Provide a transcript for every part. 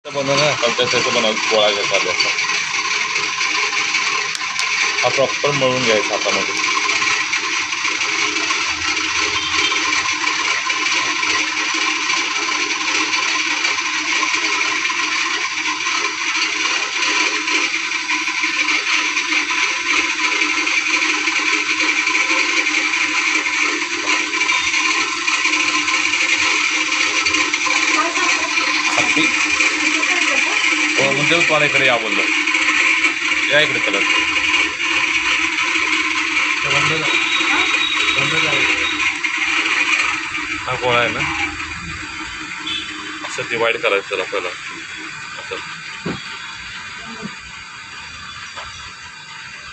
बनवणं त्याचं गोळा घ्यायचा त्याचा हा प्रॉपर मळून घ्यायचा हातामध्ये. म्हणजे तुम्हाला इकडे या बोललो, या इकडे चला. हा गोळा आहे ना, असं डिवाइड करायचं आपल्याला. असं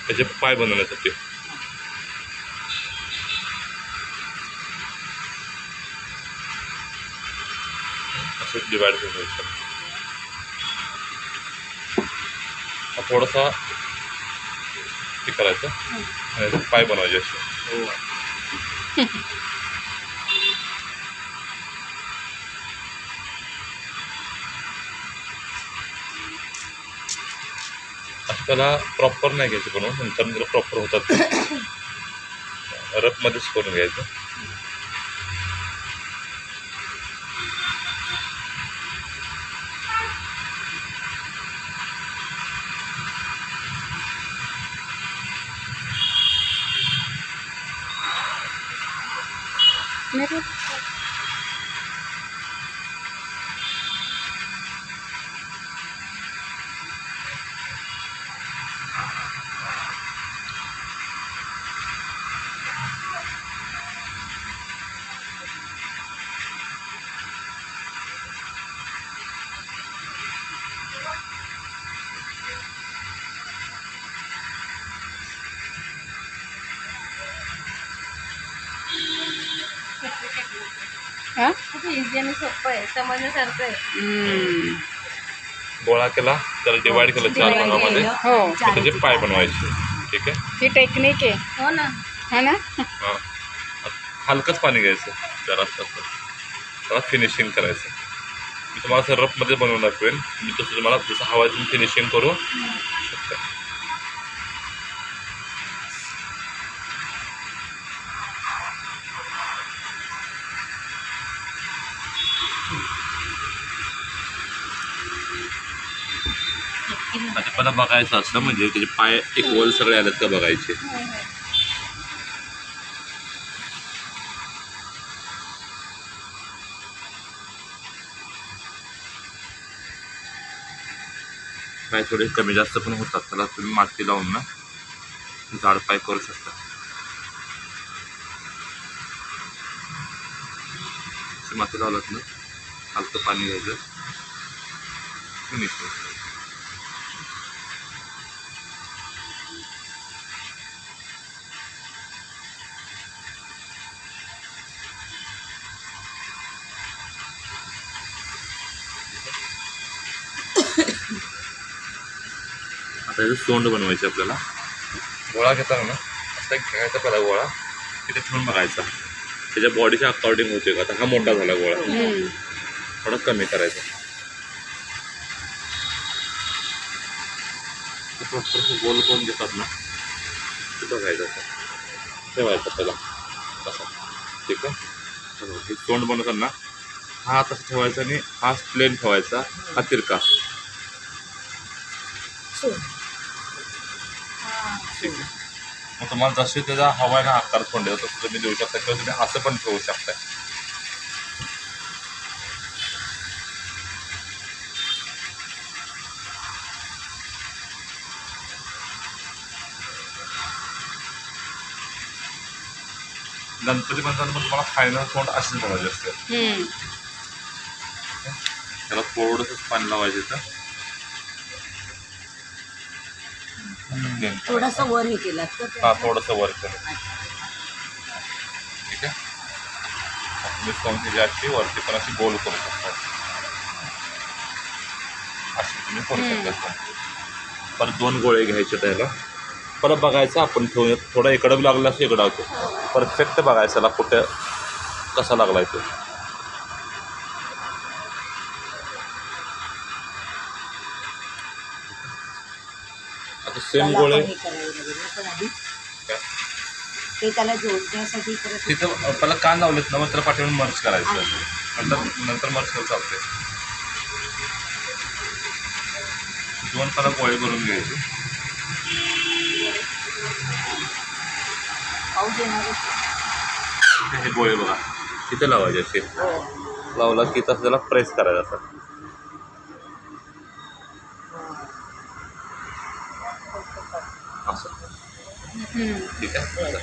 त्याचे पाय बनवण्यासाठी असं डिवाइड करायचं. थोडासा हे करायचं आणि पाय बनवायचे असे. असं त्याला प्रॉपर नाही घ्यायचं बनवून, नंतर जरा प्रॉपर होतात रफमध्येच करून घ्यायचं. खूप इझी आणि सोपं आहे, समजण्यासारखं आहे. गोळा केला, त्याला डिवाइड केलं 4 भागामध्ये. हो, त्याचे पाय बनवायचे. ठीक आहे, ही टेक्निक आहे. हो ना, हा ना. हां, हलकंच पाणी घ्यायचं जरा, त्याला फिनिशिंग करायचं. मी तुम्हाला असं रफमध्ये बनवून दाखवेन. मी तसं तुम्हाला जसं हवं आहे फिनिशिंग करू शकता. आता पहिला बघायचं असतं म्हणजे त्याचे पाय इक्वल सगळे आलेत का बघायचे. पाय थोडे कमी जास्त पण होतात, त्याला तुम्ही माती लावून ना जाड पाय करू शकता. माती लावलात ना, हलकं पाणी घ्यायचं, फिनिश. आता याचं सोंड बनवायचे आपल्याला. गोळा घेताना ना असा घ्यायचा पहिला गोळा, तिथे ठेवून बघायचा त्याच्या बॉडीच्या अकॉर्डिंग होते का. आता हा मोठा झाला गोळा, थोडा कमी करायचा. गोल कोण घेतात ना ते बघायचं, ठेवायचा पहिला तसा. ठीक आहे, हे सोंड बनवताना हा तसा ठेवायचा आणि हा प्लेन ठेवायचा, हा तिरका. ठीक आहे, मग तुम्हाला जसे त्याचा हवा आहे ना आकार सोंड तसं तुम्ही देऊ शकता, किंवा तुम्ही असं पण ठेवू शकता. गणपती म्हणताना पण तुम्हाला फायनल सोंड अशीच बनवायची असते. त्याला थोडंसंच पाणी लावायचं तर थोडासा वर हे केला तर हां, थोडंसं वर केलं. ठीक आहे, तुम्ही सोंगची जास्ती वरती पण अशी गोल करू शकता, अशी तुम्ही करू शकता. परत 2 गोळे घ्यायचे त्याला, परत बघायचं आपण ठेवून थोडा इकडं लागला असं इकडं होतो. परफेक्ट बघायचं त्याला कुठं कसा लागलाय तो. आता सेम त्याला गोळे आपण हे करायला लागेल ना पण आधी काय ते त्याला जोडण्यासाठी परत तिथं पहिला कान लावलेत ना मग त्याला पाठवून मर्ज करायचं आहे. नंतर मर्ज करून चालते. दोन पहिला गोळे करून घ्यायचे. पाऊस येणारच. हे गोळे बघा तिथे लावायचे असे. हो. लावला की तसं त्याला प्रेस करायचं असं. असं ठीक आहे. असं.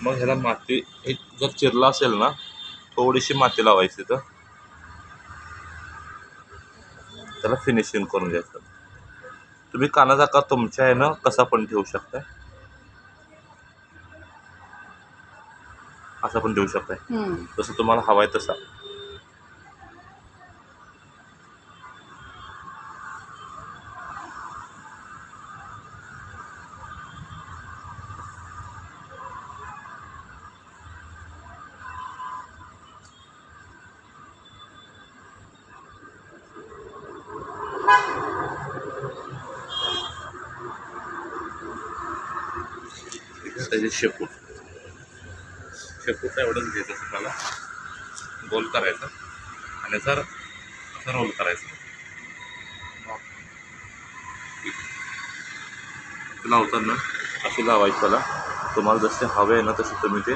मग ह्याला माती एक जर चिरला असेल ना थोडीशी माती लावायची तर त्याला फिनिशिंग करून घ्यायचं. तुम्ही कानाचा आकार तुमच्या आहे ना कसा पण ठेवू शकताय. असं पण ठेवू शकताय जसं तुम्हाला हवा आहे तसा. त्याचे शेपूट एवढंच घ्यायचं असं त्याला गोल करायचं आणि जर असं रोल करायचं. लावताना अशी लावायची त्याला. तुम्हाला जसे हवे आहे ना तसे तुम्ही ते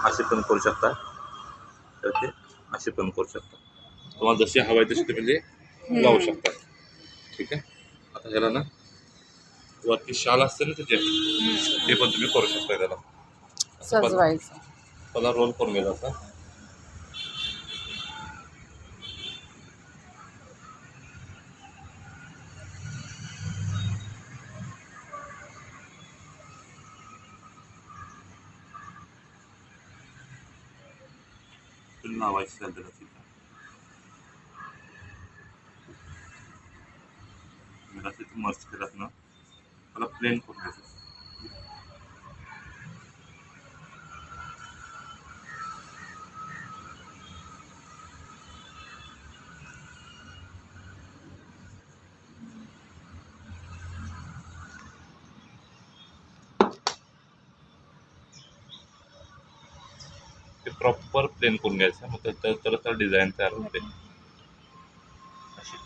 असे पण करू शकता तर ते असे पण करू शकता. तुम्हाला जसे हवे आहे तसे तुम्ही ते लावू शकता. ठीक आहे. आता ह्याला ना वरती शाल असते ना त्याचे ते पण तुम्ही करू शकता. त्याला सजवायचं. त्याला रोल करून घ्यायचा आता. लावायची त्याला तिथं मला तिथं मर्ज केलात ना मला प्लेन करून घ्यायचं. ते प्रॉपर प्लेन करून घ्यायचं. मग त्याला डिझाईन तयार होते अशी.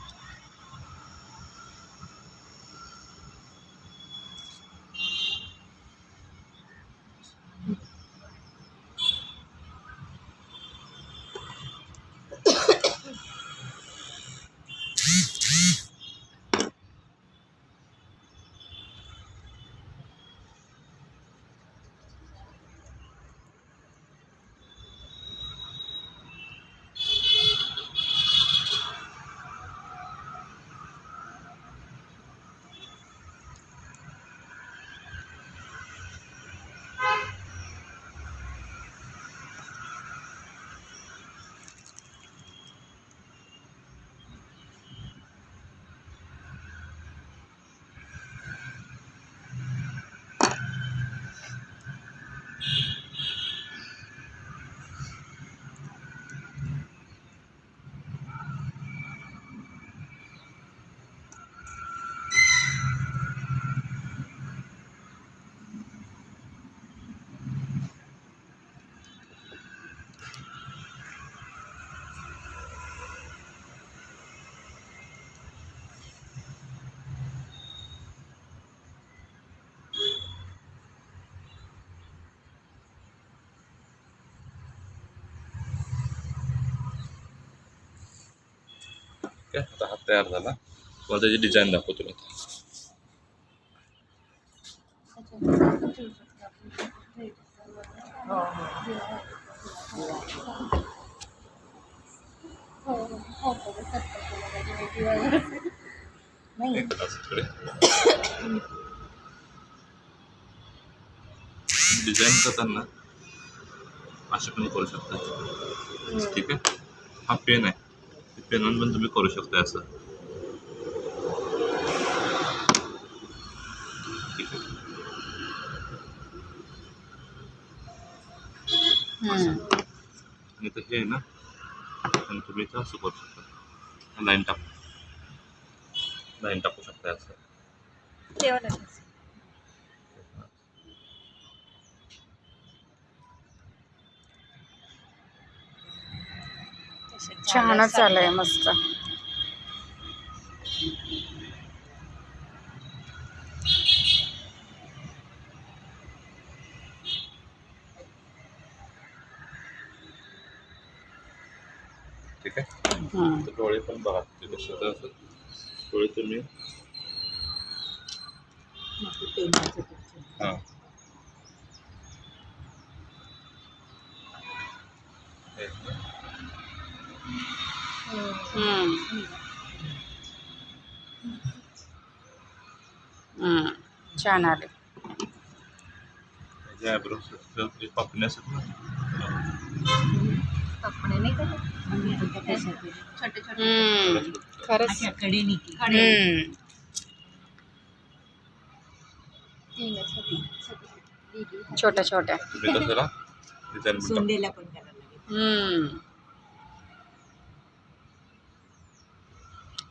ठीक आहे. आता हा तयार झाला. तुम्हाला त्याची डिझाईन दाखवतो मी. एक तास इकडे डिझाईन करताना असे पण करू शकता. ठीक आहे. हा पेन आहे. पेनानं पण तुम्ही करू शकता असं. ठीक आहे. आणि तर हे आहे ना आणि तुम्ही इथं असं करू शकता. लाईन टाकू शकता असं. छानच आलंय मस्त. ठीक आहे. तर डोळे पण बघा ते कसं असं डोळे तुम्ही हां छान आले. आयब्रो पापणी असतात ना खरंच छोट्या छोट्या. तुम्ही कसं डिझाईन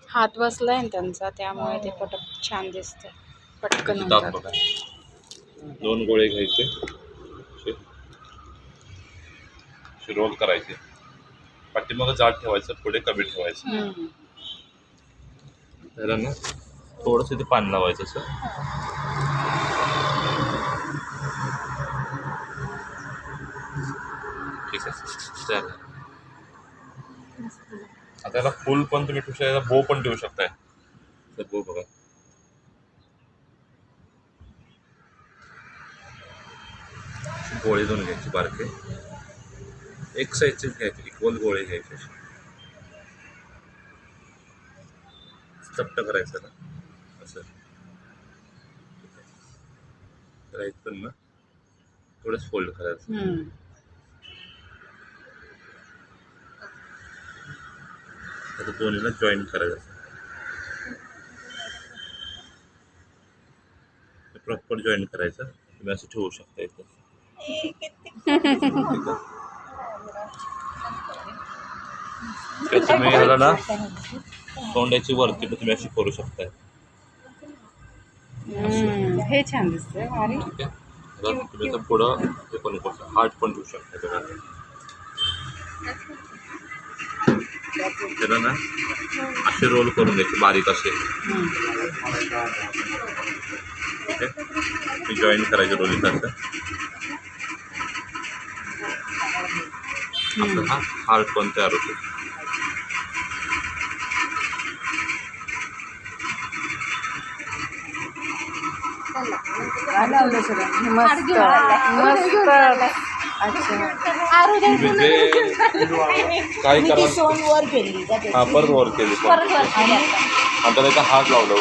हात बसलाय ना त्यांचा, त्यामुळे ते पटक छान दिसत. पटकन दात होतात. बघा. 2 गोळे घ्यायचे असे रोल करायचे. पाठीमागं जाड ठेवायचं, पुढे कमी ठेवायचं. त्याला ना थोडंसं ते पाणी लावायचं असं. ठीक आहे. चालेल. आता याला फुल पण तुम्ही ठेवू शकता, बो पण ठेवू शकताय. तर बो बघा. गोळे 2 घ्यायचे बारके. एक साईजचेच घ्यायचे, इक्वल गोळे घ्यायचे. चपट करायचं ना असं. तर इथून ना थोडंच फोल्ड करायचं. आता दोन्हीला जॉईन करायचं. प्रॉपर जॉईन करायचं. तुम्ही असं ठेवू शकता इथं. तुम्ही ह्याला ना तोंडाची वरती पण तुम्ही अशी करू शकताय. हे छान दिसतंय. ठीक आहे. तुम्ही आता पुढं हे पण करू शकता, हार्ट पण ठेवू शकता बघा. त्याला ना असे रोल करून द्यायचे बारीक असे. ठीक आहे. जॉईन करायचे रोलिंग असं. आपला हा हार्ट पण तयार होतो. मस्त मस्त. अच्छा. काय करा. हा परत वर केली आणि त्याला हात लावला.